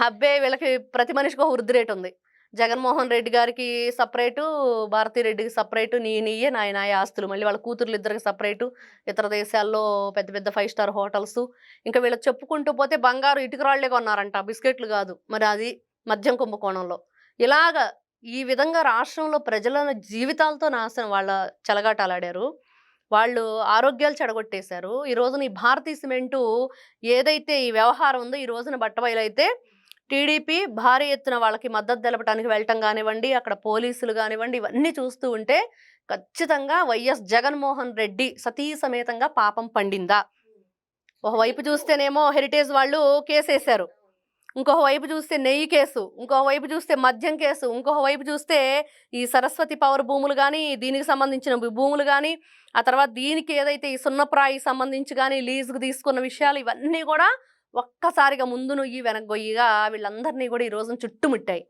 అబ్బే! వీళ్ళకి ప్రతి మనిషికి ఒక వృద్ధి రేటుంది. జగన్మోహన్ రెడ్డి గారికి సెపరేటు, భారతి రెడ్డికి సెపరేటు, నీయ్యే, నాయి ఆస్తులు. మళ్ళీ వాళ్ళ కూతుర్లిద్దరికి సెపరేటు, ఇతర దేశాల్లో పెద్ద పెద్ద 5 స్టార్ హోటల్సు. ఇంకా వీళ్ళకి చెప్పుకుంటూ పోతే బంగారు ఇటుకరాళ్ళే కొన్నారంట. బిస్కెట్‌లు గాదు. మరి అది మద్యం కుంభకోణంలో. ఇలాగ ఈ విధంగా రాష్ట్రంలో ప్రజల జీవితాలతో నాశనం వాళ్ళ చెలగాటాలాడారు. వాళ్ళు ఆరోగ్యాలు చెడగొట్టేశారు. ఈ రోజున ఈ భారతీ సిమెంటు ఏదైతే ఈ వ్యవహారం ఉందో ఈ రోజున బట్టబయలైతే టీడీపీ భారీ ఎత్తున వాళ్ళకి మద్దతు తెలపడానికి వెళ్ళటం గానివ్వండి, అక్కడ పోలీసులు గానివ్వండి, ఇవన్నీ చూస్తూ ఉంటే ఖచ్చితంగా వైఎస్ జగన్మోహన్ రెడ్డి సతీ సమేతంగా పాపం పండిందా? ఒకవైపు చూస్తేనేమో హెరిటేజ్ వాళ్ళు కేసేశారు. ఇంకొక వైపు చూస్తే నెయ్యి కేసు, ఇంకొక వైపు చూస్తే మద్యం కేసు, ఇంకొక వైపు చూస్తే ఈ సరస్వతి పవర్ భూములు గానీ, దీనికి సంబంధించిన భూములు గానీ, ఆ తర్వాత దీనికి ఏదైతే ఈ సున్నప్రాయికి సంబంధించి గానీ లీజుకు తీసుకున్న విషయాలు ఇవన్నీ గూడా ఒక్కసారిగా ముందు నొయ్యి వెనక గొయ్యిగా వీళ్ళందరినీ గూడా ఈ రోజున చుట్టుముట్టాయి.